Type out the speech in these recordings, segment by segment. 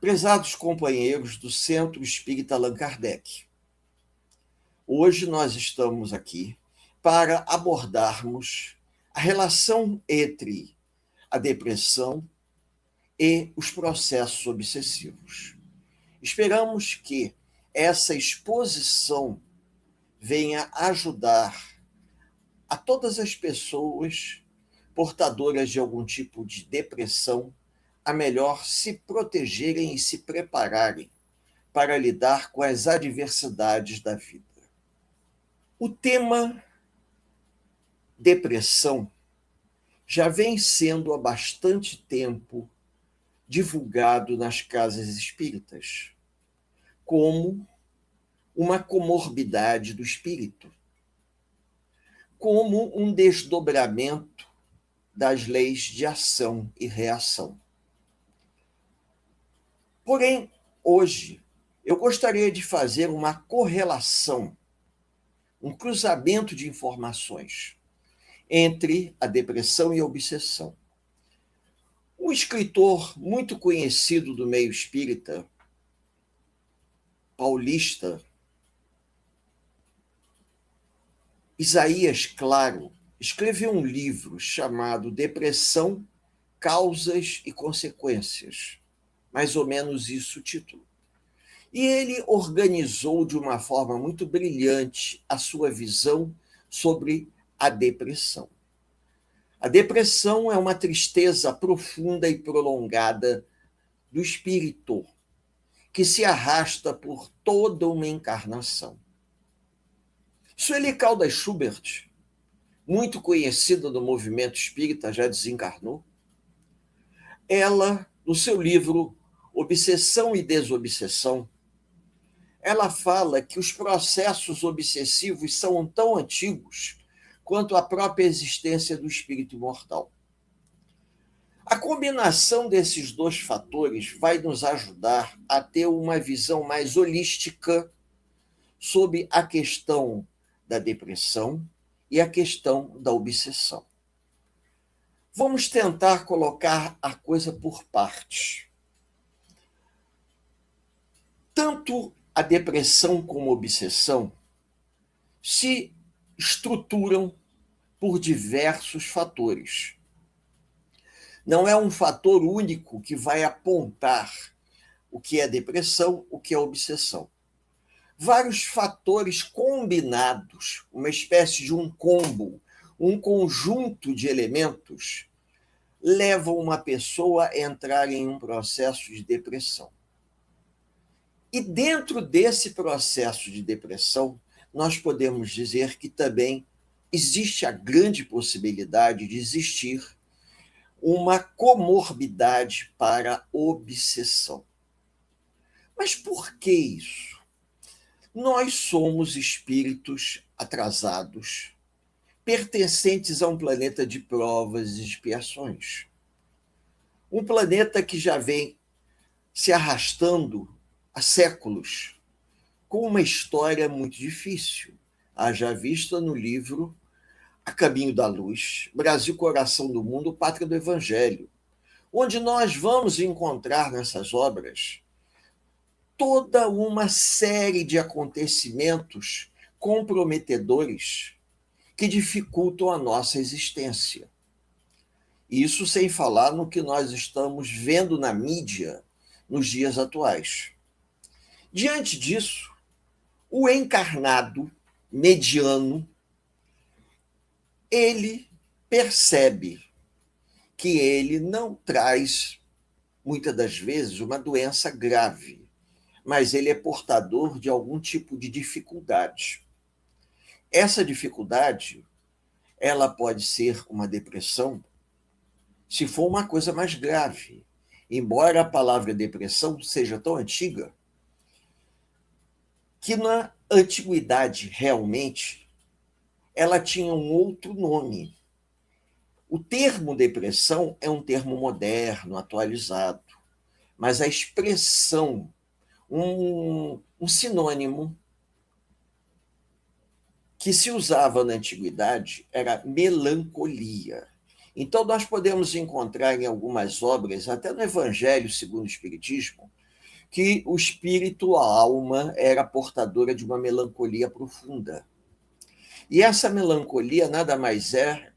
Prezados companheiros do Centro Espírita Allan Kardec, hoje nós estamos aqui para abordarmos a relação entre a depressão e os processos obsessivos. Esperamos que essa exposição venha ajudar a todas as pessoas portadoras de algum tipo de depressão a melhor se protegerem e se prepararem para lidar com as adversidades da vida. O tema depressão já vem sendo há bastante tempo divulgado nas casas espíritas como uma comorbidade do espírito, como um desdobramento das leis de ação e reação. Porém, hoje, eu gostaria de fazer uma correlação, um cruzamento de informações entre a depressão e a obsessão. Um escritor muito conhecido do meio espírita, paulista, Isaías Claro, escreveu um livro chamado Depressão, Causas e Consequências. Mais ou menos isso o título. E ele organizou de uma forma muito brilhante a sua visão sobre a depressão. A depressão é uma tristeza profunda e prolongada do espírito, que se arrasta por toda uma encarnação. Sueli Caldas Schubert, muito conhecida do movimento espírita, já desencarnou, ela, no seu livro Obsessão e Desobsessão, ela fala que os processos obsessivos são tão antigos quanto a própria existência do espírito imortal. A combinação desses dois fatores vai nos ajudar a ter uma visão mais holística sobre a questão da depressão e a questão da obsessão. Vamos tentar colocar a coisa por partes. Tanto a depressão como a obsessão se estruturam por diversos fatores. Não é um fator único que vai apontar o que é depressão, o que é obsessão. Vários fatores combinados, uma espécie de um combo, um conjunto de elementos, levam uma pessoa a entrar em um processo de depressão. E dentro desse processo de depressão, nós podemos dizer que também existe a grande possibilidade de existir uma comorbidade para a obsessão. Mas por que isso? Nós somos espíritos atrasados, pertencentes a um planeta de provas e expiações. Um planeta que já vem se arrastando há séculos, com uma história muito difícil. Haja vista no livro A Caminho da Luz, Brasil, Coração do Mundo, Pátria do Evangelho, onde nós vamos encontrar nessas obras toda uma série de acontecimentos comprometedores que dificultam a nossa existência. Isso sem falar no que nós estamos vendo na mídia nos dias atuais. Diante disso, o encarnado mediano, ele percebe que ele não traz, muitas das vezes, uma doença grave, mas ele é portador de algum tipo de dificuldade. Essa dificuldade, ela pode ser uma depressão, se for uma coisa mais grave. Embora a palavra depressão seja tão antiga, que na antiguidade, realmente, ela tinha um outro nome. O termo depressão é um termo moderno, atualizado, mas a expressão, um sinônimo que se usava na antiguidade era melancolia. Então, nós podemos encontrar em algumas obras, até no Evangelho segundo o Espiritismo, que o espírito, a alma, era portadora de uma melancolia profunda. E essa melancolia nada mais é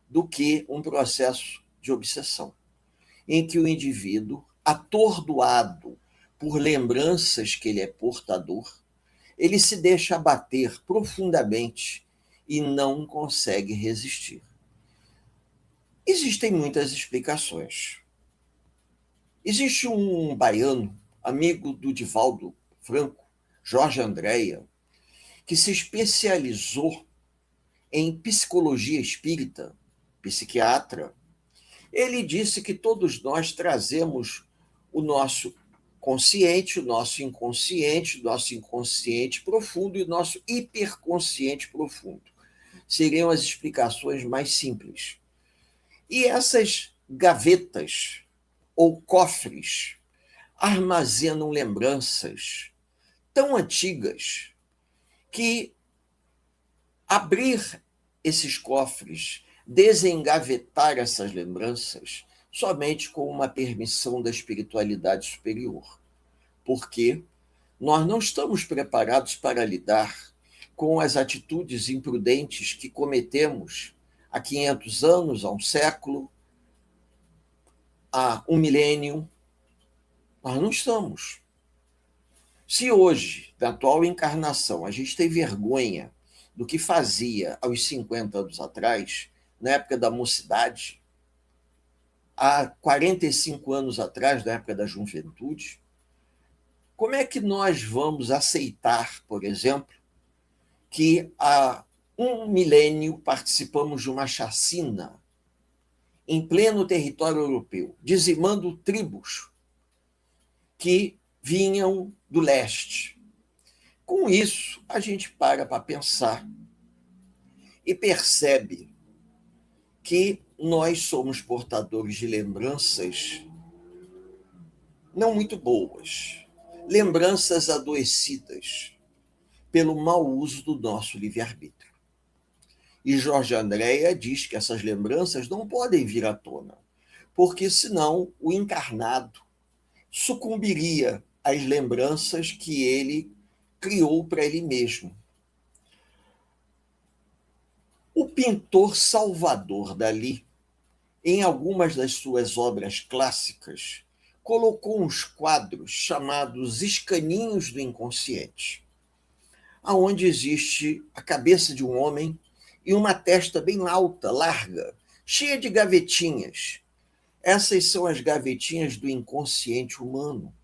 do que um processo de obsessão, em que o indivíduo, atordoado por lembranças que ele é portador, ele se deixa abater profundamente e não consegue resistir. Existem muitas explicações. Existe um baiano, amigo do Divaldo Franco, Jorge Andréa, que se especializou em psicologia espírita, psiquiatra. Ele disse que todos nós trazemos o nosso consciente, o nosso inconsciente profundo e o nosso hiperconsciente profundo. Seriam as explicações mais simples. E essas gavetas ou cofres armazenam lembranças tão antigas que abrir esses cofres, desengavetar essas lembranças, somente com uma permissão da espiritualidade superior. Porque nós não estamos preparados para lidar com as atitudes imprudentes que cometemos há 500 anos, há um século, há um milênio. Nós não estamos. Se hoje, na atual encarnação, a gente tem vergonha do que fazia aos 50 anos atrás, na época da mocidade, há 45 anos atrás, na época da juventude, como é que nós vamos aceitar, por exemplo, que há um milênio participamos de uma chacina em pleno território europeu, dizimando tribos que vinham do leste? Com isso, a gente para pensar e percebe que nós somos portadores de lembranças não muito boas, lembranças adoecidas pelo mau uso do nosso livre-arbítrio. E Jorge Andréa diz que essas lembranças não podem vir à tona, porque senão o encarnado sucumbiria às lembranças que ele criou para ele mesmo. O pintor Salvador Dalí, em algumas das suas obras clássicas, colocou uns quadros chamados escaninhos do inconsciente, aonde existe a cabeça de um homem e uma testa bem alta, larga, cheia de gavetinhas. Essas são as gavetinhas do inconsciente humano,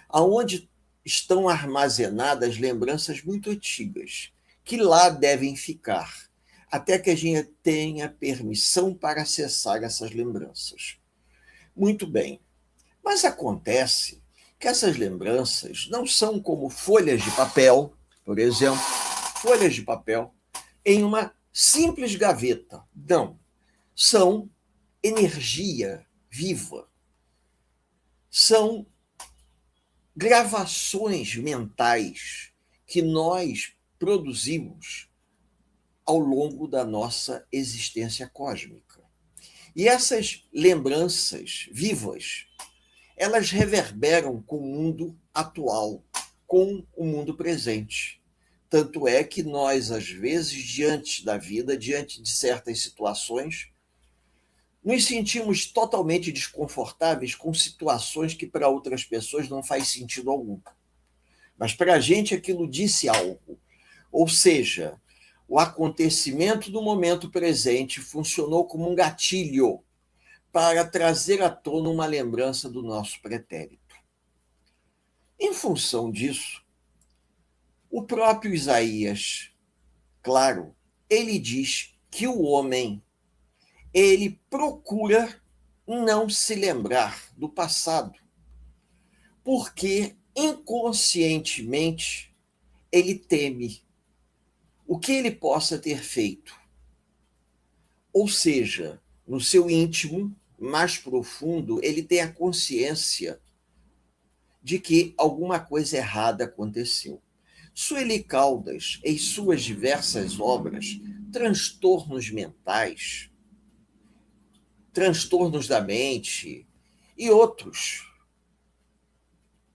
aonde estão armazenadas lembranças muito antigas, que lá devem ficar, até que a gente tenha permissão para acessar essas lembranças. Muito bem, mas acontece que essas lembranças não são como folhas de papel, por exemplo, folhas de papel em uma simples gaveta. Não, são energia viva, são gravações mentais que nós produzimos ao longo da nossa existência cósmica. E essas lembranças vivas, elas reverberam com o mundo atual, com o mundo presente. Tanto é que nós, às vezes, diante da vida, diante de certas situações, nos sentimos totalmente desconfortáveis com situações que para outras pessoas não faz sentido algum. Mas para a gente aquilo disse algo. Ou seja, o acontecimento do momento presente funcionou como um gatilho para trazer à tona uma lembrança do nosso pretérito. Em função disso, o próprio Isaías, claro, ele diz que o homem, ele procura não se lembrar do passado, porque inconscientemente ele teme o que ele possa ter feito. Ou seja, no seu íntimo mais profundo, ele tem a consciência de que alguma coisa errada aconteceu. Sueli Caldas, em suas diversas obras, Transtornos Mentais, Transtornos da Mente e outros,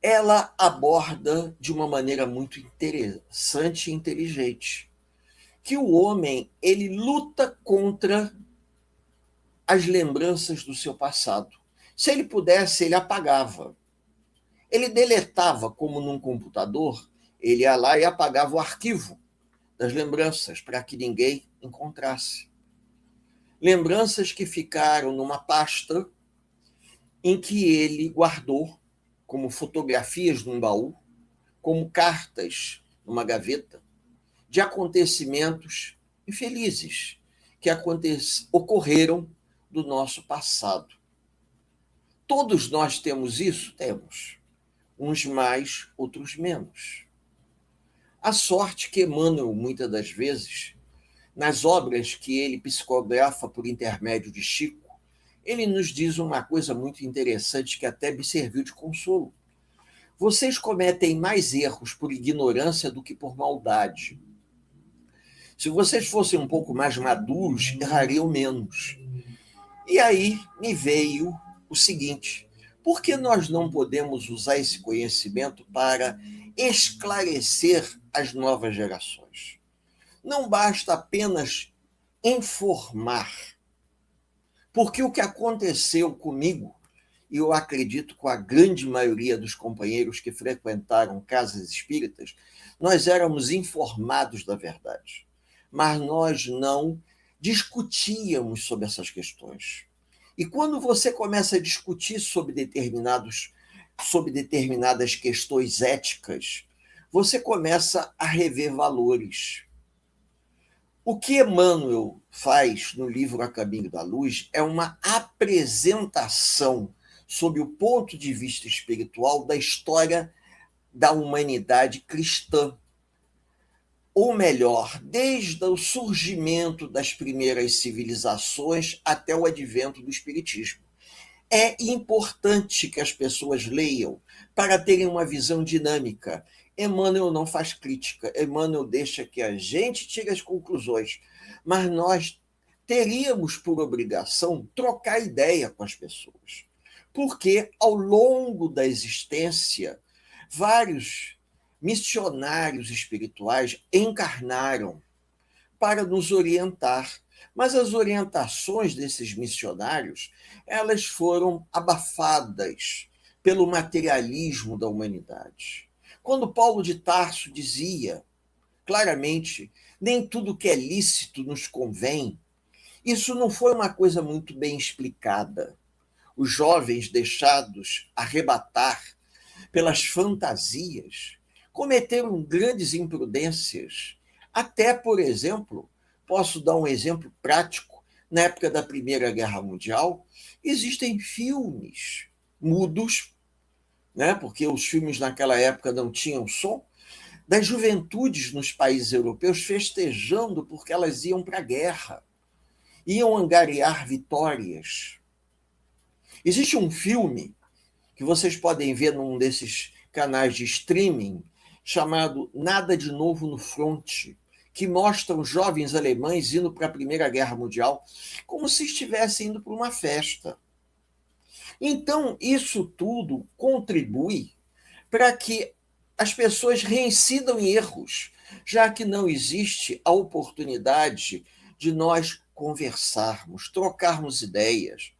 ela aborda de uma maneira muito interessante e inteligente que o homem ele luta contra as lembranças do seu passado. Se ele pudesse, ele apagava. Ele deletava, como num computador, ele ia lá e apagava o arquivo das lembranças para que ninguém encontrasse. Lembranças que ficaram numa pasta em que ele guardou como fotografias num baú, como cartas numa gaveta, de acontecimentos infelizes que ocorreram do nosso passado. Todos nós temos isso? Temos. Uns mais, outros menos. A sorte que Emmanuel, muitas das vezes, nas obras que ele psicografa por intermédio de Chico, ele nos diz uma coisa muito interessante que até me serviu de consolo. Vocês cometem mais erros por ignorância do que por maldade. Se vocês fossem um pouco mais maduros, errariam menos. E aí me veio o seguinte: por que nós não podemos usar esse conhecimento para esclarecer as novas gerações? Não basta apenas informar, porque o que aconteceu comigo, e eu acredito com a grande maioria dos companheiros que frequentaram casas espíritas, nós éramos informados da verdade, mas nós não discutíamos sobre essas questões. E quando você começa a discutir sobre determinadas questões éticas, você começa a rever valores. O que Emmanuel faz no livro A Caminho da Luz é uma apresentação, sob o ponto de vista espiritual, da história da humanidade cristã. Ou melhor, desde o surgimento das primeiras civilizações até o advento do Espiritismo. É importante que as pessoas leiam para terem uma visão dinâmica. Emmanuel não faz crítica, Emmanuel deixa que a gente tire as conclusões, mas nós teríamos por obrigação trocar ideia com as pessoas, porque ao longo da existência, vários missionários espirituais encarnaram para nos orientar, mas as orientações desses missionários, elas foram abafadas pelo materialismo da humanidade. Quando Paulo de Tarso dizia claramente, nem tudo que é lícito nos convém, isso não foi uma coisa muito bem explicada. Os jovens deixados arrebatar pelas fantasias cometeram grandes imprudências. Até, por exemplo, posso dar um exemplo prático, na época da Primeira Guerra Mundial, existem filmes mudos, né, porque os filmes naquela época não tinham som, das juventudes nos países europeus festejando porque elas iam para a guerra, iam angariar vitórias. Existe um filme que vocês podem ver num desses canais de streaming, chamado Nada de Novo no Fronte, que mostra os jovens alemães indo para a Primeira Guerra Mundial como se estivessem indo para uma festa. Então, isso tudo contribui para que as pessoas reincidam em erros, já que não existe a oportunidade de nós conversarmos, trocarmos ideias,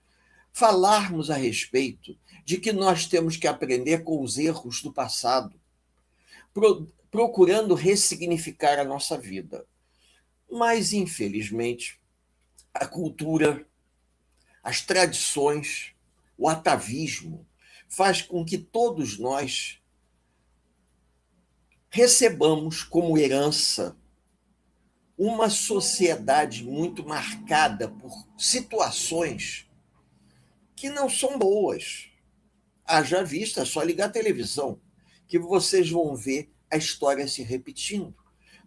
falarmos a respeito de que nós temos que aprender com os erros do passado, procurando ressignificar a nossa vida. Mas, infelizmente, a cultura, as tradições, o atavismo faz com que todos nós recebamos como herança uma sociedade muito marcada por situações que não são boas. Haja vista, é só ligar a televisão, que vocês vão ver a história se repetindo.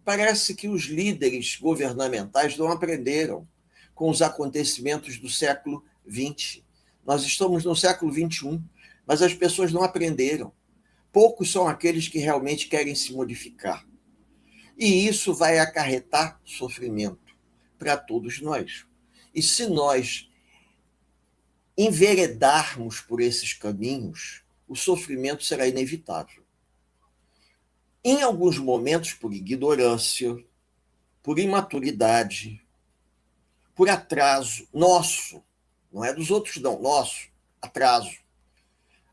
Parece que os líderes governamentais não aprenderam com os acontecimentos do século XX. Nós estamos no século XXI, mas as pessoas não aprenderam. Poucos são aqueles que realmente querem se modificar. E isso vai acarretar sofrimento para todos nós. E se nós enveredarmos por esses caminhos, o sofrimento será inevitável. Em alguns momentos, por ignorância, por imaturidade, por atraso nosso, não é dos outros, não, nosso atraso.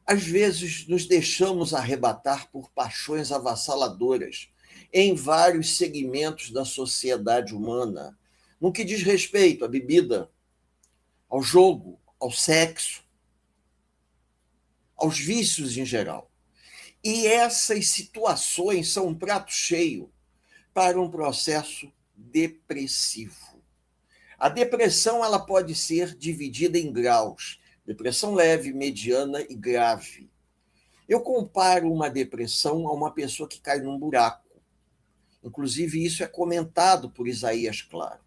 Às vezes nos deixamos arrebatar por paixões avassaladoras em vários segmentos da sociedade humana, no que diz respeito à bebida, ao jogo, ao sexo, aos vícios em geral. E essas situações são um prato cheio para um processo depressivo. A depressão ela pode ser dividida em graus: depressão leve, mediana e grave. Eu comparo uma depressão a uma pessoa que cai num buraco. Inclusive, isso é comentado por Isaías Claro.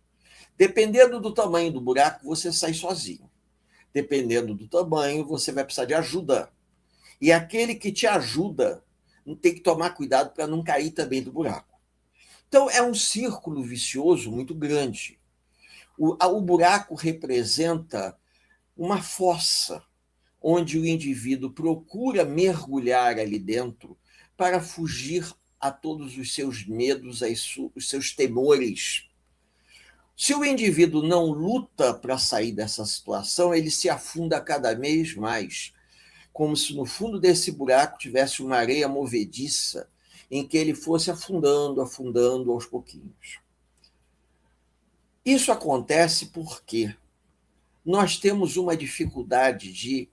Dependendo do tamanho do buraco, você sai sozinho. Dependendo do tamanho, você vai precisar de ajuda. E aquele que te ajuda tem que tomar cuidado para não cair também do buraco. Então, é um círculo vicioso muito grande. O buraco representa uma fossa onde o indivíduo procura mergulhar ali dentro para fugir a todos os seus medos, os seus temores. Se o indivíduo não luta para sair dessa situação, ele se afunda cada vez mais, como se no fundo desse buraco tivesse uma areia movediça em que ele fosse afundando, afundando aos pouquinhos. Isso acontece porque nós temos uma dificuldade de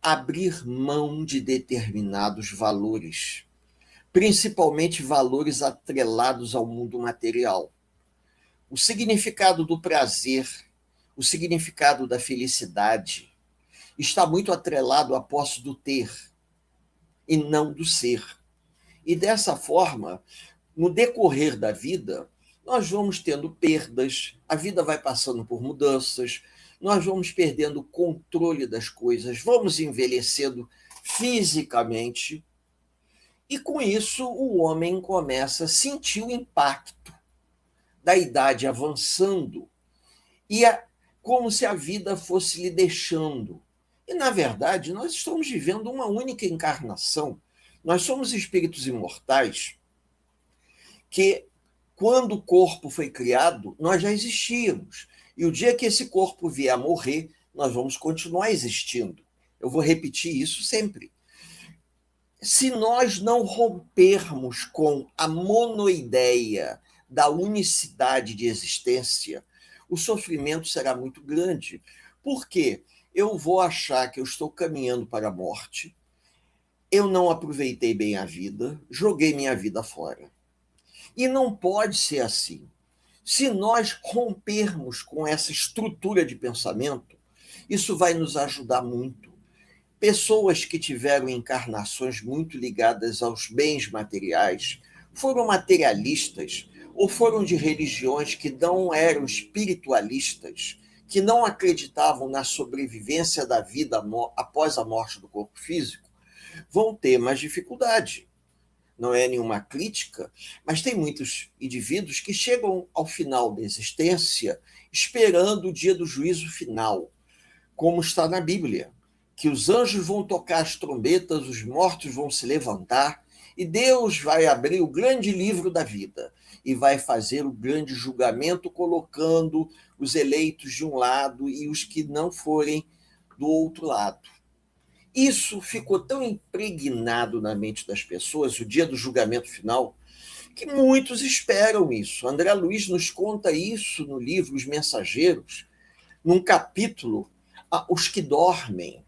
abrir mão de determinados valores, principalmente valores atrelados ao mundo material. O significado do prazer, o significado da felicidade, está muito atrelado à posse do ter e não do ser. E dessa forma, no decorrer da vida, nós vamos tendo perdas, a vida vai passando por mudanças, nós vamos perdendo o controle das coisas, vamos envelhecendo fisicamente, e com isso o homem começa a sentir o impacto da idade avançando, e como se a vida fosse lhe deixando. E, na verdade, nós estamos vivendo uma única encarnação. Nós somos espíritos imortais que, quando o corpo foi criado, nós já existíamos. E o dia que esse corpo vier a morrer, nós vamos continuar existindo. Eu vou repetir isso sempre. Se nós não rompermos com a monoideia da unicidade de existência, o sofrimento será muito grande. Por quê? Eu vou achar que eu estou caminhando para a morte, eu não aproveitei bem a vida, joguei minha vida fora. E não pode ser assim. Se nós rompermos com essa estrutura de pensamento, isso vai nos ajudar muito. Pessoas que tiveram encarnações muito ligadas aos bens materiais, foram materialistas ou foram de religiões que não eram espiritualistas, que não acreditavam na sobrevivência da vida após a morte do corpo físico, vão ter mais dificuldade. Não é nenhuma crítica, mas tem muitos indivíduos que chegam ao final da existência esperando o dia do juízo final, como está na Bíblia, que os anjos vão tocar as trombetas, os mortos vão se levantar e Deus vai abrir o grande livro da vida e vai fazer o grande julgamento, colocando os eleitos de um lado e os que não forem do outro lado. Isso ficou tão impregnado na mente das pessoas, o dia do julgamento final, que muitos esperam isso. André Luiz nos conta isso no livro Os Mensageiros, num capítulo, Os que Dormem,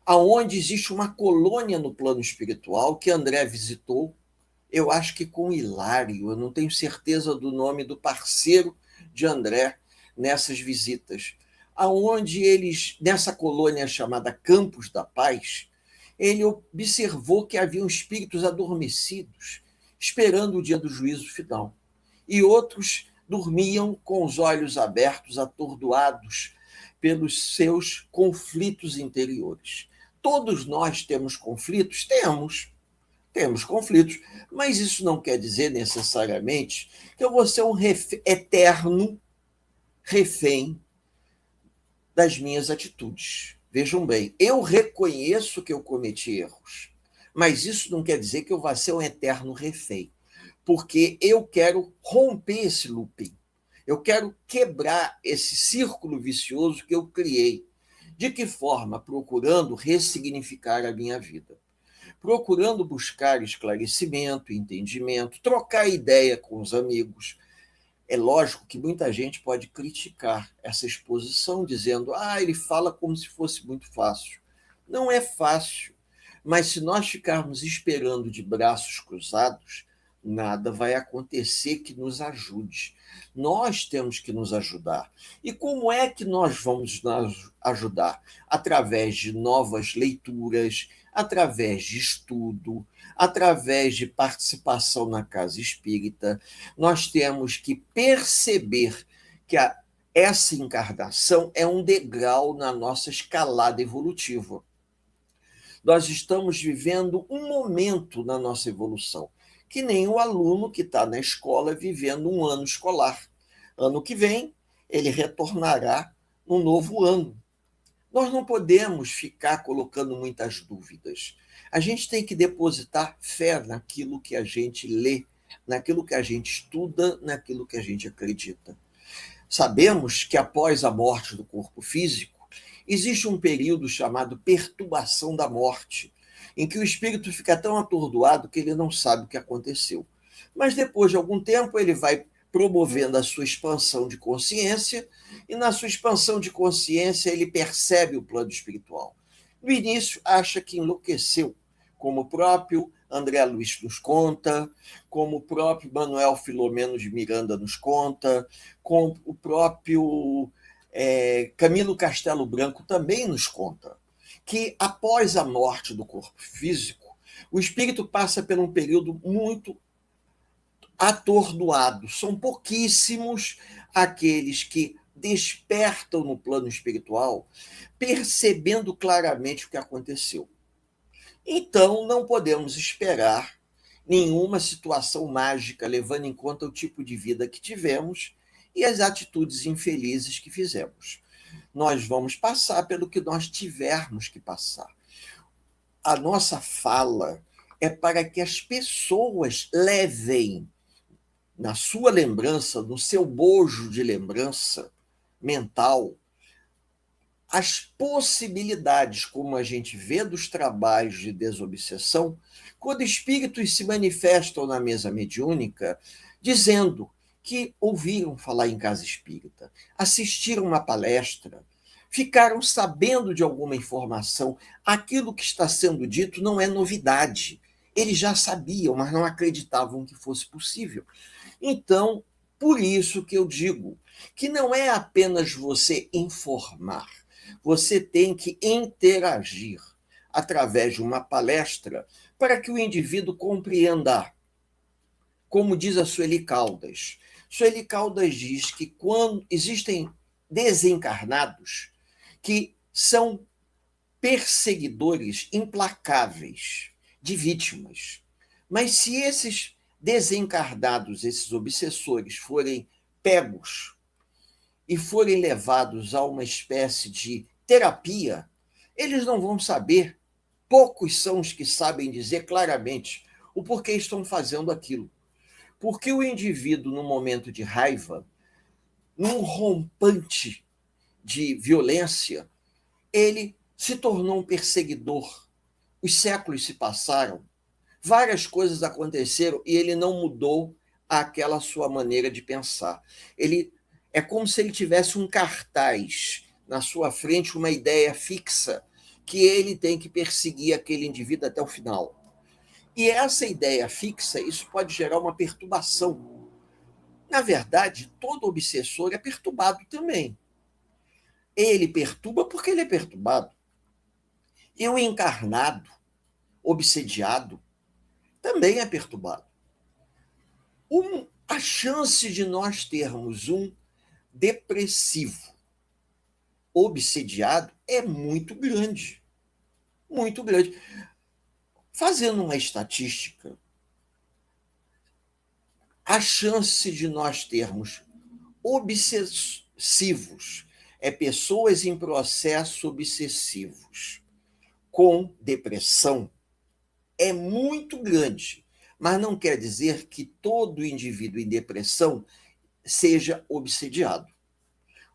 aonde existe uma colônia no plano espiritual que André visitou, eu acho que com Hilário, eu não tenho certeza do nome do parceiro de André nessas visitas, aonde eles, nessa colônia chamada Campos da Paz, ele observou que haviam espíritos adormecidos, esperando o dia do juízo final, e outros dormiam com os olhos abertos, atordoados pelos seus conflitos interiores. Todos nós temos conflitos? Temos conflitos, mas isso não quer dizer necessariamente que eu vou ser um eterno refém das minhas atitudes. Vejam bem, eu reconheço que eu cometi erros, mas isso não quer dizer que eu vá ser um eterno refém, porque eu quero romper esse looping. Eu quero quebrar esse círculo vicioso que eu criei. De que forma? Procurando ressignificar a minha vida, procurando buscar esclarecimento, entendimento, trocar ideia com os amigos. É lógico que muita gente pode criticar essa exposição, dizendo: ele fala como se fosse muito fácil. Não é fácil, mas se nós ficarmos esperando de braços cruzados, nada vai acontecer que nos ajude. Nós temos que nos ajudar. E como é que nós vamos nos ajudar? Através de novas leituras, através de estudo, através de participação na casa espírita. Nós temos que perceber que essa encarnação é um degrau na nossa escalada evolutiva. Nós estamos vivendo um momento na nossa evolução, que nem o aluno que está na escola vivendo um ano escolar. Ano que vem, ele retornará no novo ano. Nós não podemos ficar colocando muitas dúvidas. A gente tem que depositar fé naquilo que a gente lê, naquilo que a gente estuda, naquilo que a gente acredita. Sabemos que após a morte do corpo físico, existe um período chamado perturbação da morte, em que o espírito fica tão atordoado que ele não sabe o que aconteceu. Mas depois de algum tempo, ele vai promovendo a sua expansão de consciência, e na sua expansão de consciência ele percebe o plano espiritual. No início, acha que enlouqueceu, como o próprio André Luiz nos conta, como o próprio Manuel Filomeno de Miranda nos conta, como o próprio Camilo Castelo Branco também nos conta, que após a morte do corpo físico, o espírito passa por um período muito atordoado. São pouquíssimos aqueles que despertam no plano espiritual, percebendo claramente o que aconteceu. Então, não podemos esperar nenhuma situação mágica, levando em conta o tipo de vida que tivemos e as atitudes infelizes que fizemos. Nós vamos passar pelo que nós tivermos que passar. A nossa fala é para que as pessoas levem na sua lembrança, no seu bojo de lembrança mental, as possibilidades, como a gente vê dos trabalhos de desobsessão, quando espíritos se manifestam na mesa mediúnica, dizendo que ouviram falar em casa espírita, assistiram uma palestra, ficaram sabendo de alguma informação. Aquilo que está sendo dito não é novidade. Eles já sabiam, mas não acreditavam que fosse possível. Então, por isso que eu digo que não é apenas você informar, você tem que interagir através de uma palestra para que o indivíduo compreenda. Como diz a Sueli Caldas. Sueli Caldas diz que quando existem desencarnados que são perseguidores implacáveis de vítimas, mas se esses desencarnados, esses obsessores, forem pegos e forem levados a uma espécie de terapia, eles não vão saber, poucos são os que sabem dizer claramente o porquê estão fazendo aquilo. Porque o indivíduo, no momento de raiva, num rompante de violência, ele se tornou um perseguidor. Os séculos se passaram, várias coisas aconteceram e ele não mudou aquela sua maneira de pensar. Ele é como se ele tivesse um cartaz na sua frente, uma ideia fixa, que ele tem que perseguir aquele indivíduo até o final. E essa ideia fixa, isso pode gerar uma perturbação. Na verdade, todo obsessor é perturbado também. Ele perturba porque ele é perturbado. E o encarnado, obsediado, também é perturbado. A chance de nós termos um depressivo obsediado é muito grande. Muito grande. Fazendo uma estatística, a chance de nós termos obsessivos é pessoas em processo obsessivos com depressão é muito grande, mas não quer dizer que todo indivíduo em depressão seja obsediado.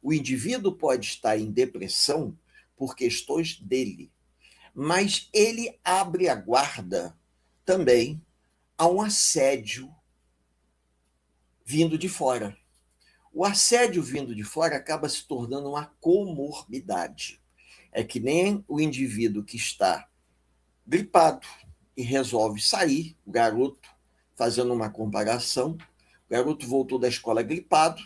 O indivíduo pode estar em depressão por questões dele, mas ele abre a guarda também a um assédio vindo de fora. O assédio vindo de fora acaba se tornando uma comorbidade. É que nem o indivíduo que está gripado e resolve sair, o garoto, fazendo uma comparação, o garoto voltou da escola gripado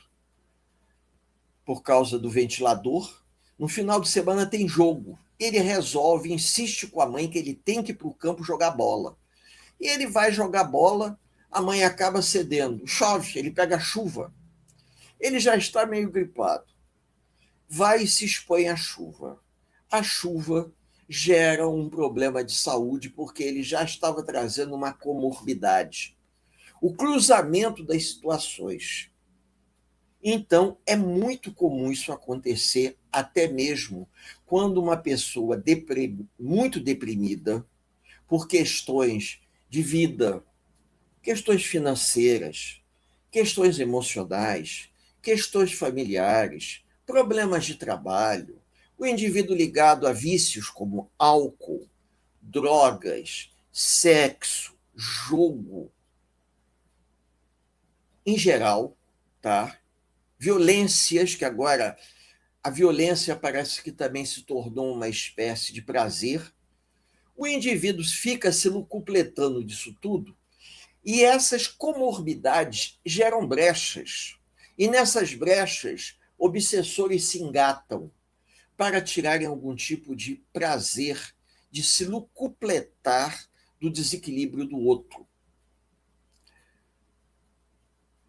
por causa do ventilador. No final de semana tem jogo. Ele resolve, insiste com a mãe que ele tem que ir para o campo jogar bola. E ele vai jogar bola, a mãe acaba cedendo. Chove, ele pega chuva. Ele já está meio gripado. Vai e se expõe à chuva. A chuva gera um problema de saúde porque ele já estava trazendo uma comorbidade. O cruzamento das situações. Então, é muito comum isso acontecer, até mesmo quando uma pessoa muito deprimida, por questões de vida, questões financeiras, questões emocionais, questões familiares, problemas de trabalho, o indivíduo ligado a vícios como álcool, drogas, sexo, jogo, em geral, tá? Violências, que agora a violência parece que também se tornou uma espécie de prazer. O indivíduo fica se locupletando disso tudo e essas comorbidades geram brechas. E nessas brechas, obsessores se engatam para tirarem algum tipo de prazer de se locupletar do desequilíbrio do outro.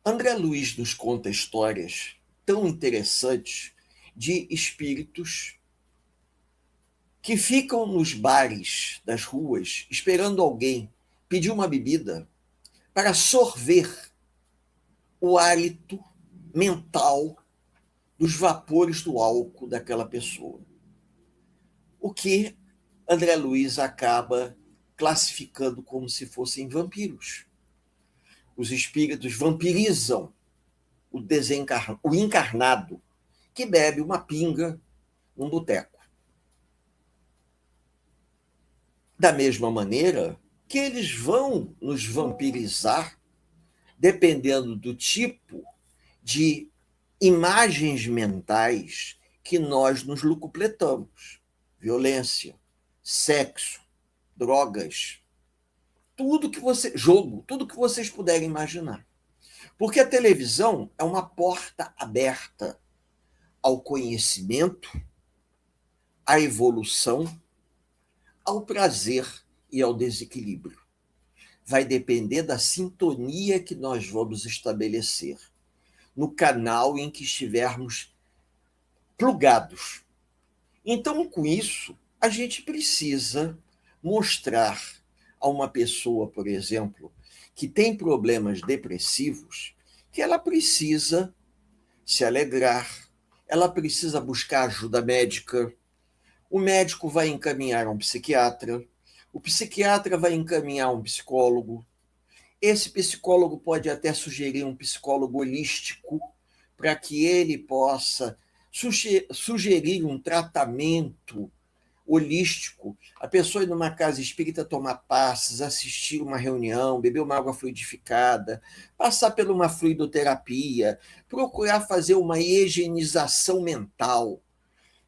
André Luiz nos conta histórias tão interessantes de espíritos que ficam nos bares das ruas esperando alguém pedir uma bebida para sorver o hálito mental dos vapores do álcool daquela pessoa. O que André Luiz acaba classificando como se fossem vampiros. Os espíritos vampirizam o encarnado que bebe uma pinga num boteco. Da mesma maneira que eles vão nos vampirizar dependendo do tipo de imagens mentais que nós nos locupletamos. Violência, sexo, drogas, tudo que vocês puderem imaginar. Porque a televisão é uma porta aberta ao conhecimento, à evolução, ao prazer e ao desequilíbrio. Vai depender da sintonia que nós vamos estabelecer no canal em que estivermos plugados. Então, com isso, a gente precisa mostrar a uma pessoa, por exemplo, que tem problemas depressivos, que ela precisa se alegrar, ela precisa buscar ajuda médica. O médico vai encaminhar a um psiquiatra, o psiquiatra vai encaminhar a um psicólogo. Esse psicólogo pode até sugerir um psicólogo holístico para que ele possa sugerir um tratamento holístico. A pessoa ir numa casa espírita tomar passes, assistir uma reunião, beber uma água fluidificada, passar por uma fluidoterapia, procurar fazer uma higienização mental.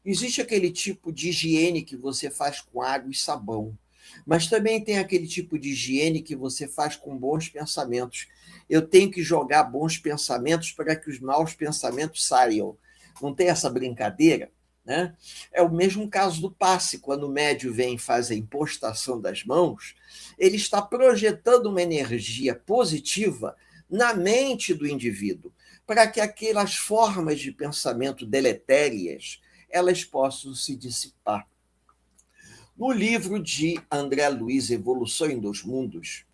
Existe aquele tipo de higiene que você faz com água e sabão, mas também tem aquele tipo de higiene que você faz com bons pensamentos. Eu tenho que jogar bons pensamentos para que os maus pensamentos saiam. Não tem essa brincadeira? Né? É o mesmo caso do passe, quando o médium vem e faz a impostação das mãos, ele está projetando uma energia positiva na mente do indivíduo, para que aquelas formas de pensamento deletérias elas possam se dissipar. No livro de André Luiz, Evolução em Dois Mundos,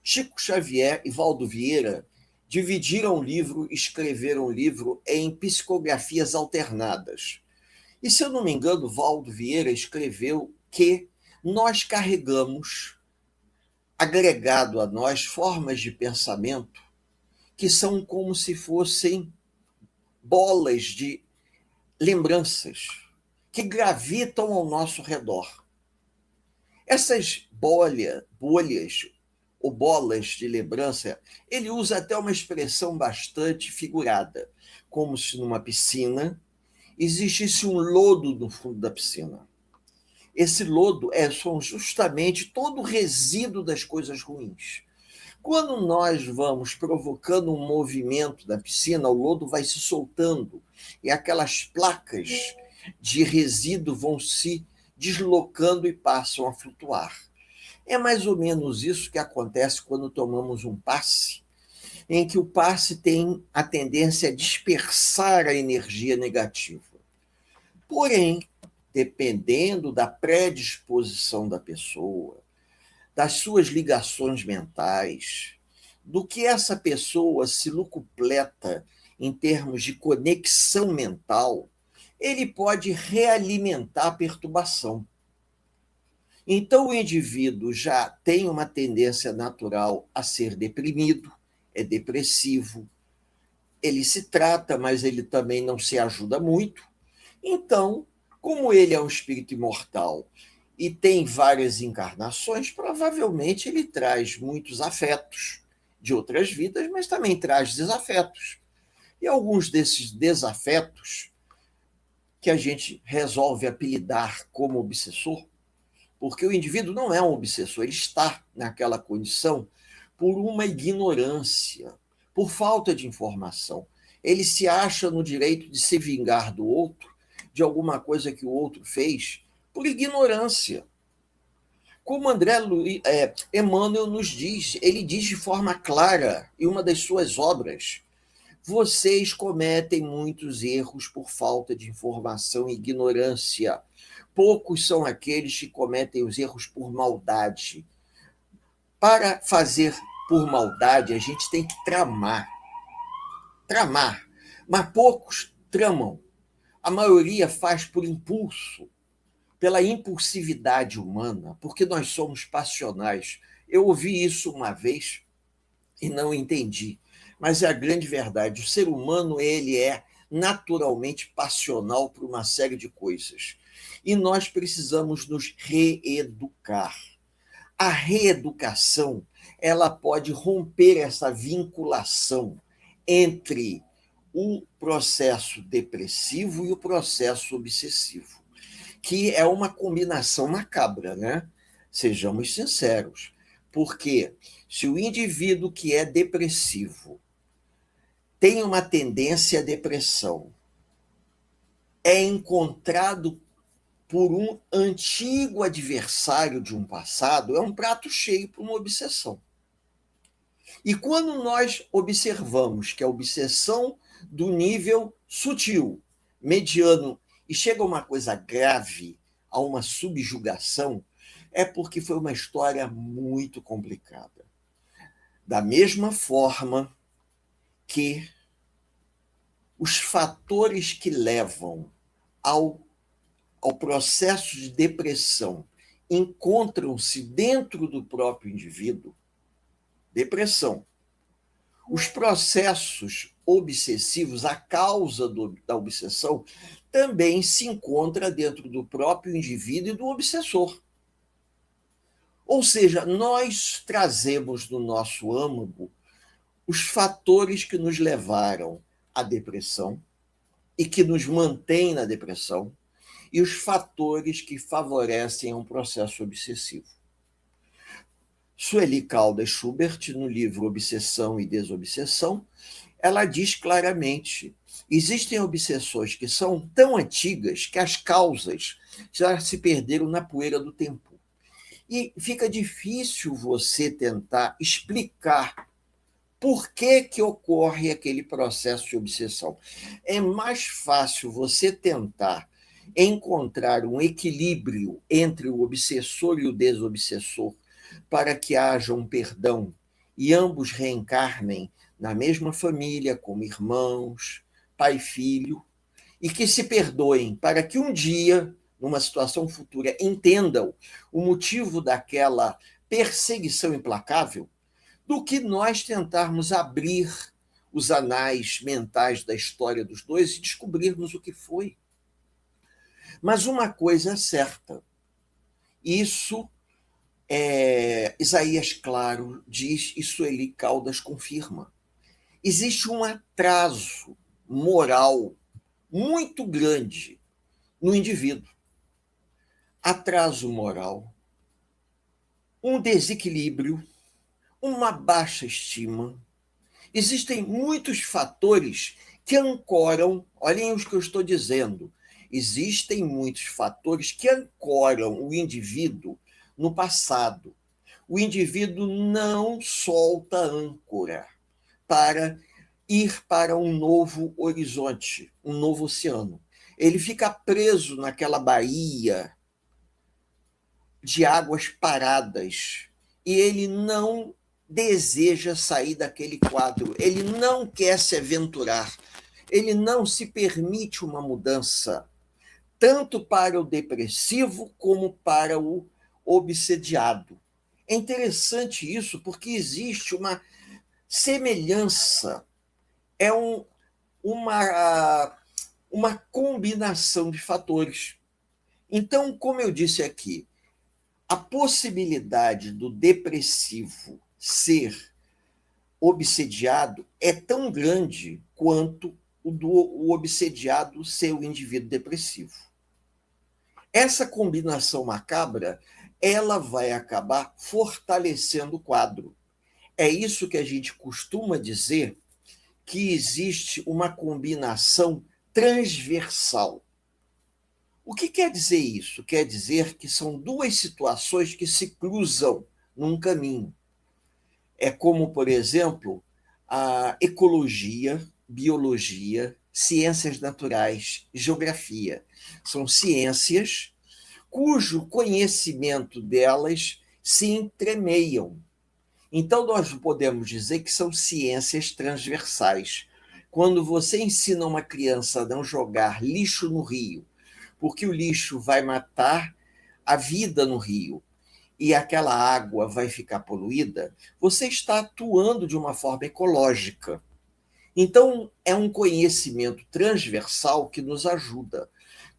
Chico Xavier e Valdo Vieira dividiram o livro, escreveram o livro em psicografias alternadas. E, se eu não me engano, Valdo Vieira escreveu que nós carregamos, agregado a nós, formas de pensamento que são como se fossem bolas de lembranças que gravitam ao nosso redor. Essas bolhas ou bolas de lembrança, ele usa até uma expressão bastante figurada, como se numa piscina existisse um lodo no fundo da piscina. Esse lodo são justamente todo o resíduo das coisas ruins. Quando nós vamos provocando um movimento da piscina, o lodo vai se soltando e aquelas placas de resíduo vão se deslocando e passam a flutuar. É mais ou menos isso que acontece quando tomamos um passe, em que o passe tem a tendência a dispersar a energia negativa. Porém, dependendo da predisposição da pessoa, das suas ligações mentais, do que essa pessoa se locupleta em termos de conexão mental, ele pode realimentar a perturbação. Então, o indivíduo já tem uma tendência natural a ser deprimido, é depressivo, ele se trata, mas ele também não se ajuda muito. Então, como ele é um espírito imortal e tem várias encarnações, provavelmente ele traz muitos afetos de outras vidas, mas também traz desafetos. E alguns desses desafetos que a gente resolve apelidar como obsessor, porque o indivíduo não é um obsessor, ele está naquela condição por uma ignorância, por falta de informação. Ele se acha no direito de se vingar do outro, de alguma coisa que o outro fez, por ignorância. Como Emmanuel nos diz, ele diz de forma clara, em uma das suas obras, vocês cometem muitos erros por falta de informação e ignorância. Poucos são aqueles que cometem os erros por maldade. Para fazer por maldade, a gente tem que tramar. Tramar. Mas poucos tramam. A maioria faz por impulso, pela impulsividade humana, porque nós somos passionais. Eu ouvi isso uma vez e não entendi, mas é a grande verdade. O ser humano, ele é naturalmente passional por uma série de coisas. E nós precisamos nos reeducar. A reeducação, ela pode romper essa vinculação entre o processo depressivo e o processo obsessivo, que é uma combinação macabra, né? Sejamos sinceros. Porque se o indivíduo que é depressivo tem uma tendência à depressão, é encontrado por um antigo adversário de um passado, é um prato cheio para uma obsessão. E quando nós observamos que a obsessão do nível sutil, mediano, e chega a uma coisa grave, a uma subjugação, é porque foi uma história muito complicada. Da mesma forma que os fatores que levam ao processo de depressão encontram-se dentro do próprio indivíduo, depressão. Os processos obsessivos, a causa da obsessão, também se encontra dentro do próprio indivíduo e do obsessor. Ou seja, nós trazemos no nosso âmago os fatores que nos levaram à depressão e que nos mantêm na depressão, e os fatores que favorecem um processo obsessivo. Sueli Caldas Schubert, no livro Obsessão e Desobsessão, ela diz claramente: existem obsessões que são tão antigas que as causas já se perderam na poeira do tempo. E fica difícil você tentar explicar por que ocorre aquele processo de obsessão. É mais fácil você tentar encontrar um equilíbrio entre o obsessor e o desobsessor para que haja um perdão e ambos reencarnem na mesma família, como irmãos, pai e filho, e que se perdoem para que um dia, numa situação futura, entendam o motivo daquela perseguição implacável, do que nós tentarmos abrir os anais mentais da história dos dois e descobrirmos o que foi. Mas uma coisa é certa, isso Isaías Claro diz e Sueli Caldas confirma. Existe um atraso moral muito grande no indivíduo. Atraso moral, um desequilíbrio, uma baixa estima. Existem muitos fatores que ancoram, olhem os que eu estou dizendo, existem muitos fatores que ancoram o indivíduo no passado. O indivíduo não solta a âncora para ir para um novo horizonte, um novo oceano. Ele fica preso naquela baía de águas paradas e ele não deseja sair daquele quadro, ele não quer se aventurar, ele não se permite uma mudança, tanto para o depressivo como para o obsediado. É interessante isso porque existe uma semelhança, é uma combinação de fatores. Então, como eu disse aqui, a possibilidade do depressivo ser obsediado é tão grande quanto o obsediado ser o indivíduo depressivo. Essa combinação macabra, ela vai acabar fortalecendo o quadro. É isso que a gente costuma dizer que existe uma combinação transversal. O que quer dizer isso? Quer dizer que são duas situações que se cruzam num caminho. É como, por exemplo, a ecologia, biologia, ciências naturais, geografia. São ciências cujo conhecimento delas se entremeiam. Então, nós podemos dizer que são ciências transversais. Quando você ensina uma criança a não jogar lixo no rio, porque o lixo vai matar a vida no rio e aquela água vai ficar poluída, você está atuando de uma forma ecológica. Então, é um conhecimento transversal que nos ajuda.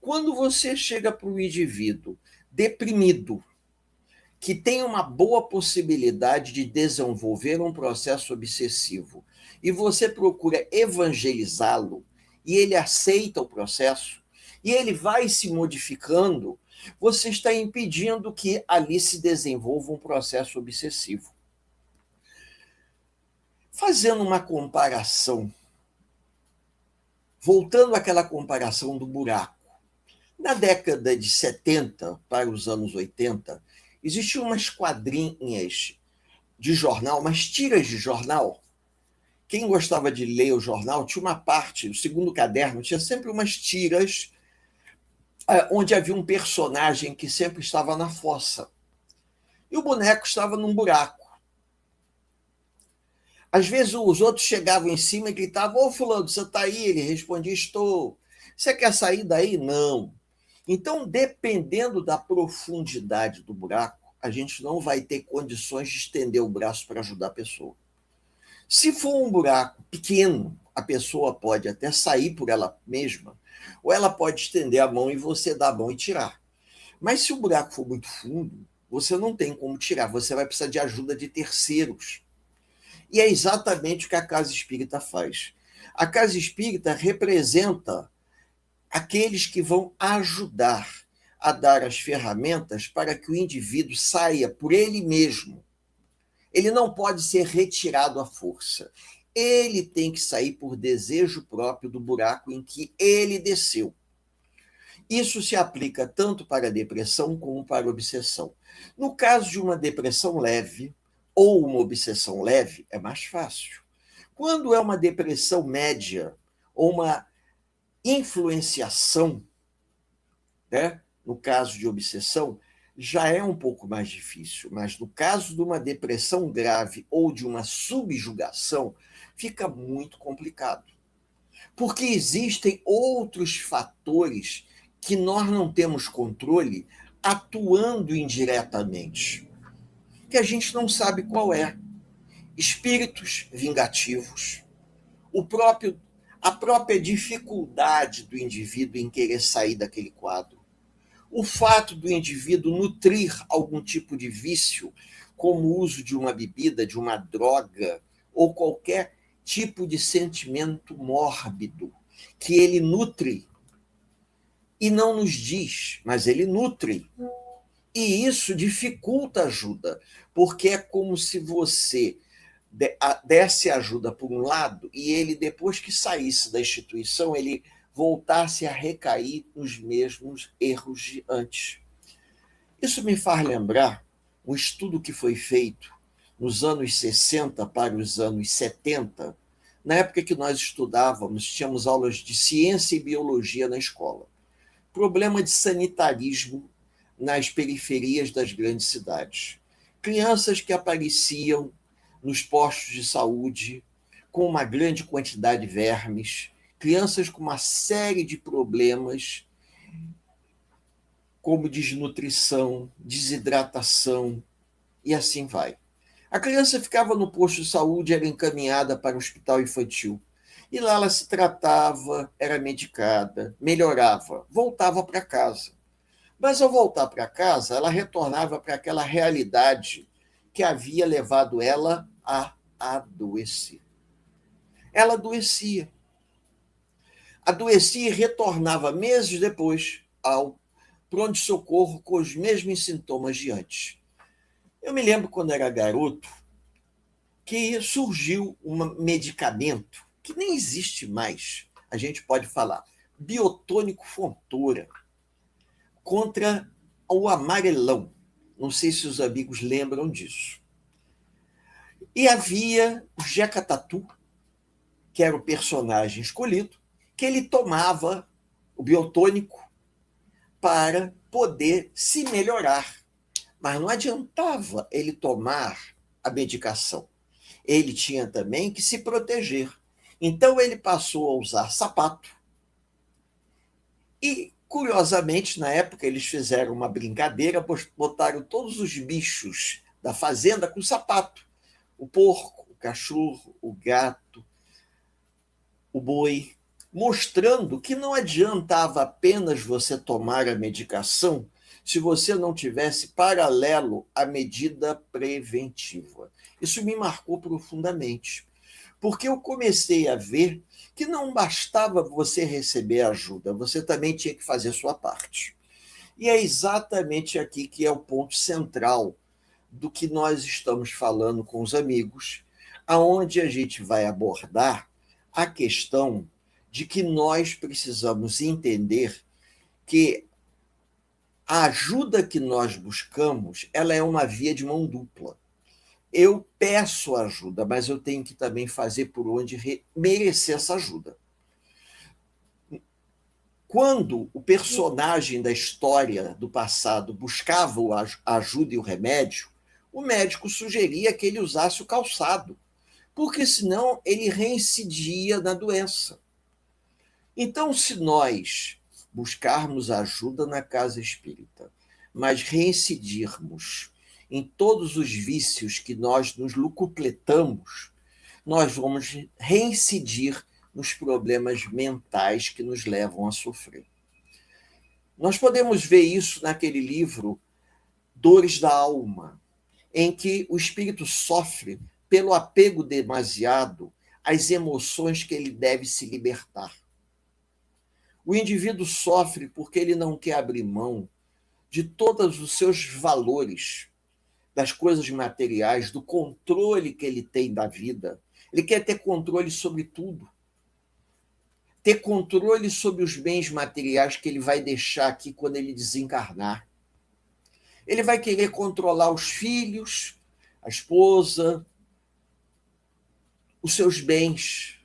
Quando você chega para o indivíduo deprimido, que tem uma boa possibilidade de desenvolver um processo obsessivo, e você procura evangelizá-lo, e ele aceita o processo, e ele vai se modificando, você está impedindo que ali se desenvolva um processo obsessivo. Fazendo uma comparação, voltando àquela comparação do buraco, na década de 70 para os anos 80, existiam umas quadrinhas de jornal, umas tiras de jornal. Quem gostava de ler o jornal tinha uma parte, o segundo caderno, tinha sempre umas tiras onde havia um personagem que sempre estava na fossa. E o boneco estava num buraco. Às vezes os outros chegavam em cima e gritavam: ô fulano, você está aí? Ele respondia: estou. Você quer sair daí? Não. Então, dependendo da profundidade do buraco, a gente não vai ter condições de estender o braço para ajudar a pessoa. Se for um buraco pequeno, a pessoa pode até sair por ela mesma, ou ela pode estender a mão e você dar a mão e tirar. Mas se o buraco for muito fundo, você não tem como tirar, você vai precisar de ajuda de terceiros. E é exatamente o que a Casa Espírita faz. A Casa Espírita representa aqueles que vão ajudar a dar as ferramentas para que o indivíduo saia por ele mesmo. Ele não pode ser retirado à força. Ele tem que sair por desejo próprio do buraco em que ele desceu. Isso se aplica tanto para a depressão como para a obsessão. No caso de uma depressão leve ou uma obsessão leve, é mais fácil. Quando é uma depressão média ou uma influenciação, né, no caso de obsessão, já é um pouco mais difícil, mas no caso de uma depressão grave ou de uma subjugação, fica muito complicado. Porque existem outros fatores que nós não temos controle atuando indiretamente, que a gente não sabe qual é. Espíritos vingativos, a própria dificuldade do indivíduo em querer sair daquele quadro, o fato do indivíduo nutrir algum tipo de vício, como o uso de uma bebida, de uma droga, ou qualquer tipo de sentimento mórbido, que ele nutre e não nos diz, mas ele nutre. E isso dificulta a ajuda, porque é como se você desse ajuda por um lado e ele, depois que saísse da instituição, ele voltasse a recair nos mesmos erros de antes. Isso me faz lembrar um estudo que foi feito nos anos 60 para os anos 70, na época que nós estudávamos, tínhamos aulas de ciência e biologia na escola. Problema de sanitarismo nas periferias das grandes cidades. Crianças que apareciam nos postos de saúde com uma grande quantidade de vermes, crianças com uma série de problemas, como desnutrição, desidratação, e assim vai. A criança ficava no posto de saúde, era encaminhada para o hospital infantil. E lá ela se tratava, era medicada, melhorava, voltava para casa. Mas ao voltar para casa, ela retornava para aquela realidade que havia levado ela a adoecer. Ela adoecia. Adoecia e retornava meses depois ao pronto-socorro com os mesmos sintomas de antes. Eu me lembro quando era garoto que surgiu um medicamento que nem existe mais, a gente pode falar, biotônico Fontoura, contra o amarelão. Não sei se os amigos lembram disso. E havia o Jeca Tatu, que era o personagem escolhido, que ele tomava o biotônico para poder se melhorar. Mas não adiantava ele tomar a medicação. Ele tinha também que se proteger. Então ele passou a usar sapato. E, curiosamente, na época, eles fizeram uma brincadeira, botaram todos os bichos da fazenda com sapato. O porco, o cachorro, o gato, o boi, mostrando que não adiantava apenas você tomar a medicação se você não tivesse paralelo à medida preventiva. Isso me marcou profundamente, porque eu comecei a ver que não bastava você receber ajuda, você também tinha que fazer sua parte. E é exatamente aqui que é o ponto central do que nós estamos falando com os amigos, aonde a gente vai abordar a questão de que nós precisamos entender que a ajuda que nós buscamos, ela é uma via de mão dupla. Eu peço ajuda, mas eu tenho que também fazer por onde merecer essa ajuda. Quando o personagem da história do passado buscava a ajuda e o remédio, o médico sugeria que ele usasse o calçado, porque senão ele reincidia na doença. Então, se nós buscarmos ajuda na casa espírita, mas reincidirmos em todos os vícios que nós nos lucupletamos, nós vamos reincidir nos problemas mentais que nos levam a sofrer. Nós podemos ver isso naquele livro Dores da Alma, em que o espírito sofre pelo apego demasiado às emoções que ele deve se libertar. O indivíduo sofre porque ele não quer abrir mão de todos os seus valores, das coisas materiais, do controle que ele tem da vida. Ele quer ter controle sobre tudo. Ter controle sobre os bens materiais que ele vai deixar aqui quando ele desencarnar. Ele vai querer controlar os filhos, a esposa, os seus bens,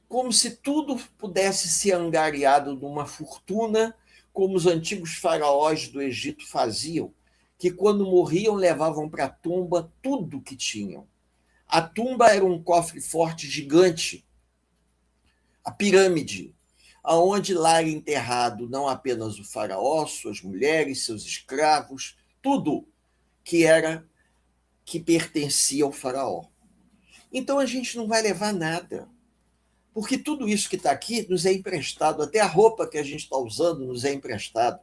como se tudo pudesse ser angariado numa fortuna, como os antigos faraós do Egito faziam, que quando morriam levavam para a tumba tudo que tinham. A tumba era um cofre forte gigante, a pirâmide, aonde lá era enterrado não apenas o faraó, suas mulheres, seus escravos, tudo que pertencia ao faraó. Então a gente não vai levar nada, porque tudo isso que está aqui nos é emprestado, até a roupa que a gente está usando nos é emprestado.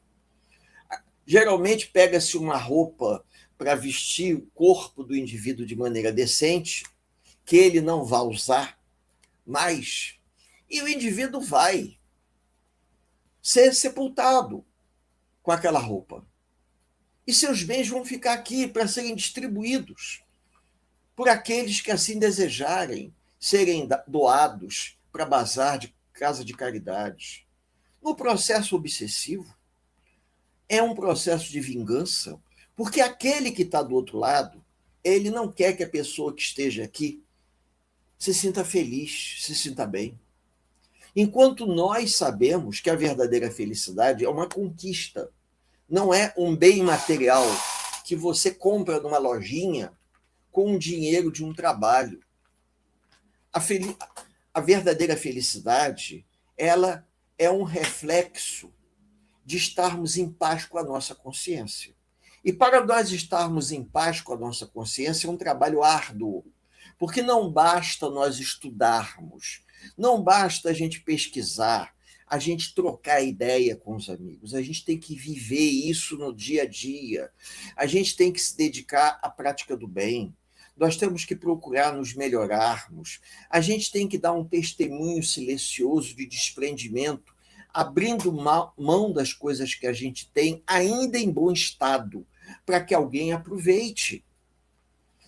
Geralmente pega-se uma roupa para vestir o corpo do indivíduo de maneira decente, que ele não vai usar mais, e o indivíduo vai ser sepultado com aquela roupa. E seus bens vão ficar aqui para serem distribuídos por aqueles que assim desejarem, serem doados para bazar de casa de caridade. No processo obsessivo, é um processo de vingança, porque aquele que está do outro lado, ele não quer que a pessoa que esteja aqui se sinta feliz, se sinta bem. Enquanto nós sabemos que a verdadeira felicidade é uma conquista, não é um bem material que você compra numa lojinha com o dinheiro de um trabalho. A verdadeira felicidade, ela é um reflexo de estarmos em paz com a nossa consciência. E para nós estarmos em paz com a nossa consciência é um trabalho árduo, porque não basta nós estudarmos, não basta a gente pesquisar, a gente trocar ideia com os amigos, a gente tem que viver isso no dia a dia, a gente tem que se dedicar à prática do bem, nós temos que procurar nos melhorarmos, a gente tem que dar um testemunho silencioso de desprendimento, abrindo mão das coisas que a gente tem, ainda em bom estado, para que alguém aproveite.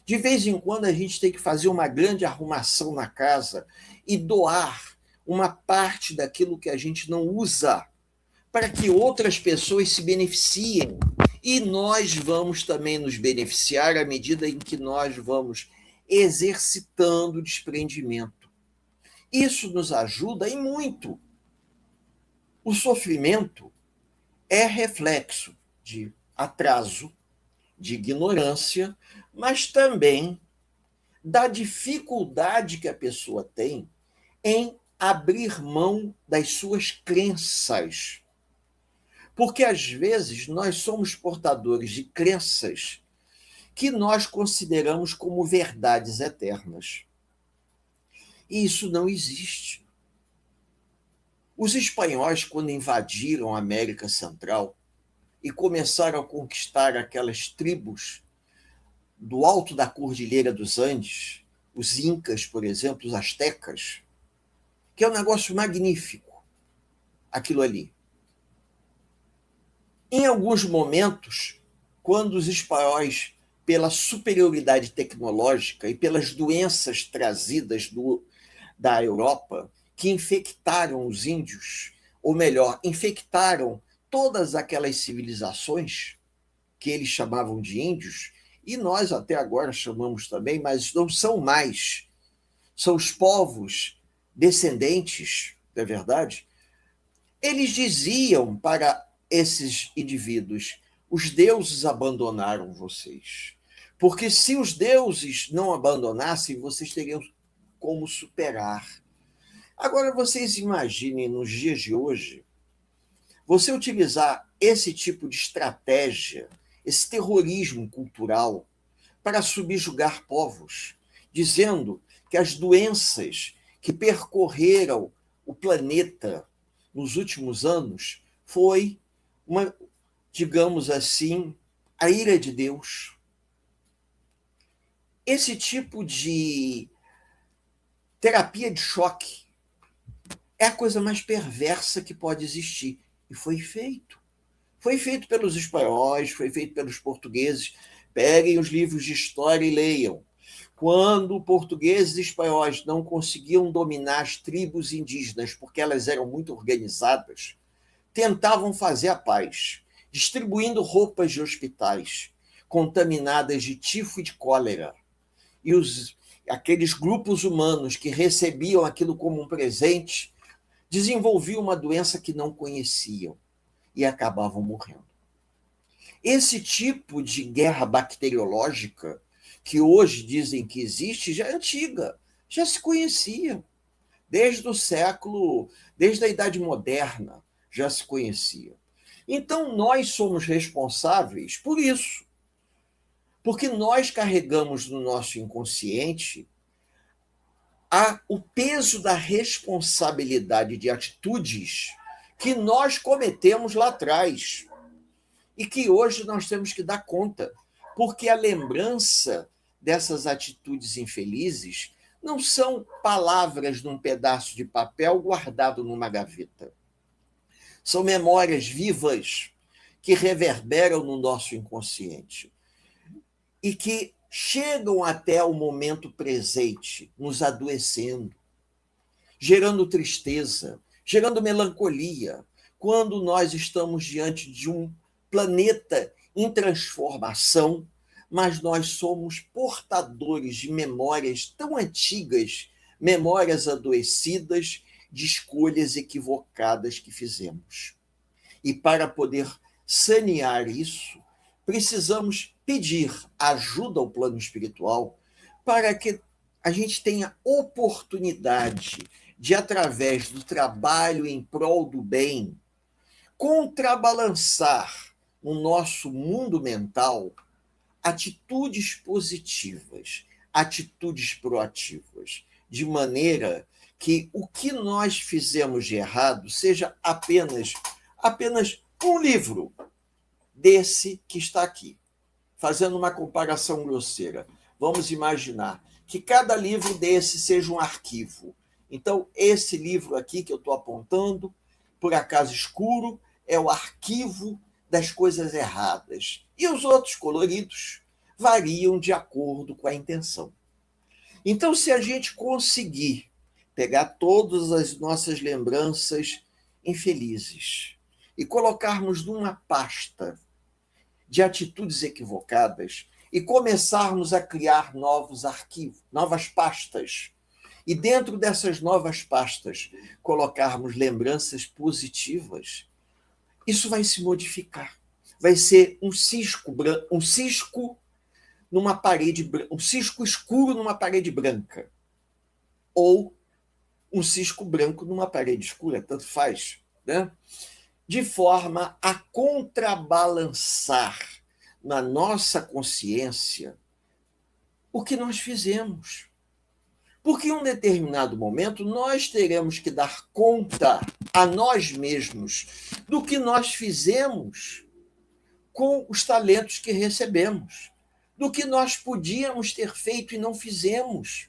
De vez em quando a gente tem que fazer uma grande arrumação na casa e doar uma parte daquilo que a gente não usa, para que outras pessoas se beneficiem. E nós vamos também nos beneficiar à medida em que nós vamos exercitando o desprendimento. Isso nos ajuda em muito. O sofrimento é reflexo de atraso, de ignorância, mas também da dificuldade que a pessoa tem em abrir mão das suas crenças. Porque, às vezes, nós somos portadores de crenças que nós consideramos como verdades eternas. E isso não existe. Os espanhóis, quando invadiram a América Central e começaram a conquistar aquelas tribos do alto da Cordilheira dos Andes, os incas, por exemplo, os astecas, que é um negócio magnífico, aquilo ali. Em alguns momentos, quando os espanhóis, pela superioridade tecnológica e pelas doenças trazidas da Europa, que infectaram os índios, ou melhor, infectaram todas aquelas civilizações que eles chamavam de índios, e nós até agora chamamos também, mas não são mais. São os povos descendentes, não é verdade? Eles diziam para esses indivíduos: os deuses abandonaram vocês. Porque se os deuses não abandonassem, vocês teriam como superar. Agora, vocês imaginem, nos dias de hoje, você utilizar esse tipo de estratégia, esse terrorismo cultural, para subjugar povos, dizendo que as doenças que percorreram o planeta nos últimos anos foi uma, digamos assim, a ira de Deus. Esse tipo de terapia de choque é a coisa mais perversa que pode existir. E foi feito. Foi feito pelos espanhóis, foi feito pelos portugueses. Peguem os livros de história e leiam. Quando portugueses e espanhóis não conseguiam dominar as tribos indígenas porque elas eram muito organizadas, tentavam fazer a paz, distribuindo roupas de hospitais contaminadas de tifo e de cólera. E aqueles grupos humanos que recebiam aquilo como um presente desenvolviam uma doença que não conheciam e acabavam morrendo. Esse tipo de guerra bacteriológica que hoje dizem que existe, já é antiga, já se conhecia. Desde a Idade Moderna, já se conhecia. Então, nós somos responsáveis por isso, porque nós carregamos no nosso inconsciente o peso da responsabilidade de atitudes que nós cometemos lá atrás e que hoje nós temos que dar conta, porque a lembrança dessas atitudes infelizes não são palavras num pedaço de papel guardado numa gaveta. São memórias vivas que reverberam no nosso inconsciente e que chegam até o momento presente, nos adoecendo, gerando tristeza, gerando melancolia, quando nós estamos diante de um planeta em transformação, mas nós somos portadores de memórias tão antigas, memórias adoecidas de escolhas equivocadas que fizemos. E para poder sanear isso, precisamos pedir ajuda ao plano espiritual para que a gente tenha oportunidade de, através do trabalho em prol do bem, contrabalançar no nosso mundo mental atitudes positivas, atitudes proativas, de maneira que o que nós fizemos de errado seja apenas um livro desse que está aqui. Fazendo uma comparação grosseira, vamos imaginar que cada livro desse seja um arquivo. Então, esse livro aqui que eu estou apontando, por acaso escuro, é o arquivo das coisas erradas. E os outros coloridos variam de acordo com a intenção. Então, se a gente conseguir pegar todas as nossas lembranças infelizes e colocarmos numa pasta de atitudes equivocadas e começarmos a criar novos arquivos, novas pastas, e dentro dessas novas pastas colocarmos lembranças positivas, isso vai se modificar. Vai ser um cisco numa parede, um cisco escuro numa parede branca, ou um cisco branco numa parede escura, tanto faz, né? De forma a contrabalançar na nossa consciência o que nós fizemos. Porque em um determinado momento nós teremos que dar conta a nós mesmos do que nós fizemos com os talentos que recebemos, do que nós podíamos ter feito e não fizemos.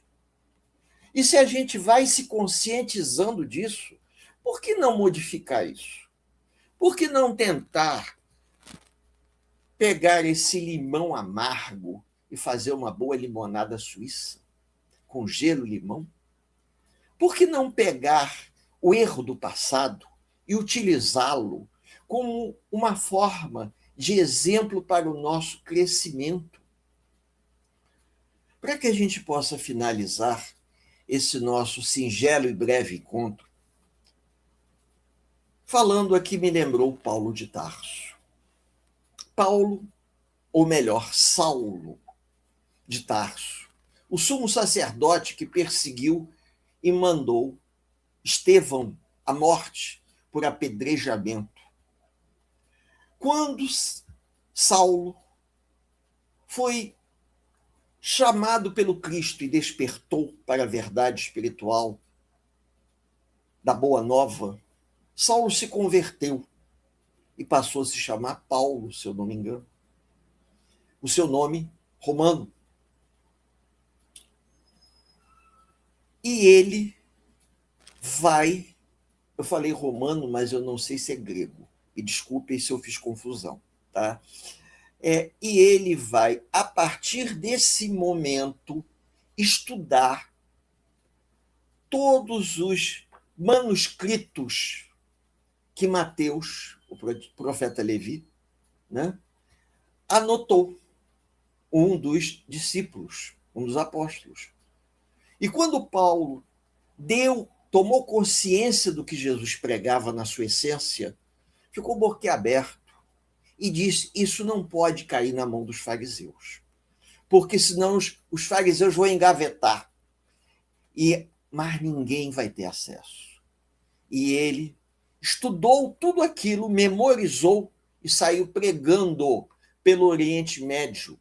E se a gente vai se conscientizando disso, por que não modificar isso? Por que não tentar pegar esse limão amargo e fazer uma boa limonada suíça, com gelo e limão? Por que não pegar o erro do passado e utilizá-lo como uma forma de exemplo para o nosso crescimento? Para que a gente possa finalizar esse nosso singelo e breve encontro, falando aqui, me lembrou Paulo de Tarso. Paulo, ou melhor, Saulo de Tarso, o sumo sacerdote que perseguiu e mandou Estevão à morte por apedrejamento. Quando Saulo foi chamado pelo Cristo e despertou para a verdade espiritual da Boa Nova, Saulo se converteu e passou a se chamar Paulo, se eu não me engano. O seu nome romano. E ele vai, eu falei romano, mas eu não sei se é grego. E desculpem se eu fiz confusão, tá? E ele vai, a partir desse momento, estudar todos os manuscritos que Mateus, o profeta Levi, né, anotou, um dos discípulos, um dos apóstolos. E quando Paulo tomou consciência do que Jesus pregava na sua essência, ficou boquiaberto e disse: isso não pode cair na mão dos fariseus, porque senão os fariseus vão engavetar. Mas ninguém vai ter acesso. E ele estudou tudo aquilo, memorizou e saiu pregando pelo Oriente Médio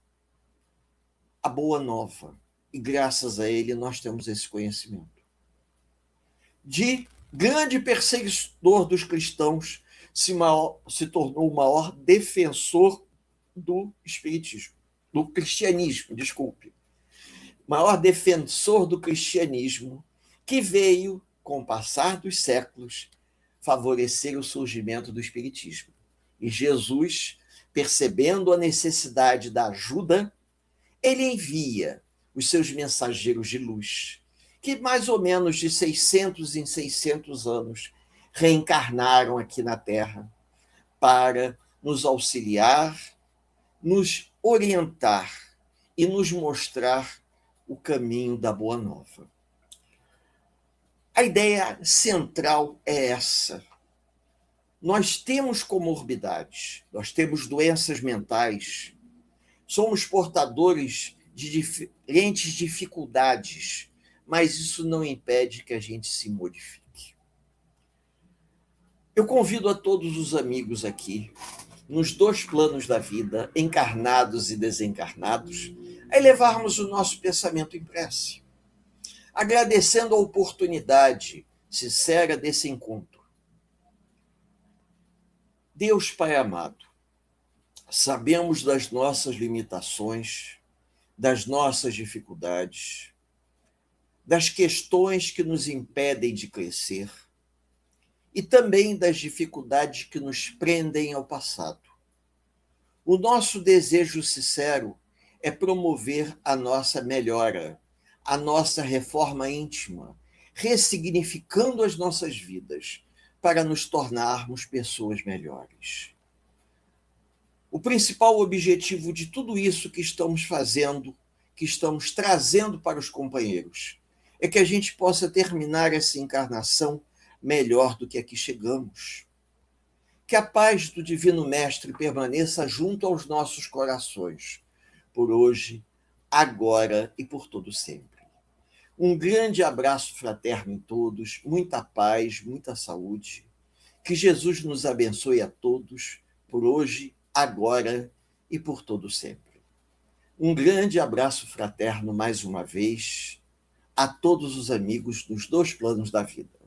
a boa nova. E graças a ele nós temos esse conhecimento. De grande perseguidor dos cristãos, se tornou o maior defensor do espiritismo, do cristianismo, desculpe. Maior defensor do cristianismo, que veio, com o passar dos séculos, favorecer o surgimento do espiritismo. E Jesus, percebendo a necessidade da ajuda, ele envia os seus mensageiros de luz, que mais ou menos de 600 em 600 anos reencarnaram aqui na Terra para nos auxiliar, nos orientar e nos mostrar o caminho da Boa Nova. A ideia central é essa. Nós temos comorbidades, nós temos doenças mentais, somos portadores de diferentes dificuldades, mas isso não impede que a gente se modifique. Eu convido a todos os amigos aqui, nos dois planos da vida, encarnados e desencarnados, a elevarmos o nosso pensamento em prece, agradecendo a oportunidade sincera desse encontro. Deus Pai amado, sabemos das nossas limitações, das nossas dificuldades, das questões que nos impedem de crescer e também das dificuldades que nos prendem ao passado. O nosso desejo sincero é promover a nossa melhora, a nossa reforma íntima, ressignificando as nossas vidas para nos tornarmos pessoas melhores. O principal objetivo de tudo isso que estamos fazendo, que estamos trazendo para os companheiros, é que a gente possa terminar essa encarnação melhor do que aqui chegamos. Que a paz do Divino Mestre permaneça junto aos nossos corações, por hoje, agora e por todo sempre. Um grande abraço fraterno em todos, muita paz, muita saúde. Que Jesus nos abençoe a todos, por hoje, agora e por todo sempre. Um grande abraço fraterno mais uma vez a todos os amigos dos dois planos da vida.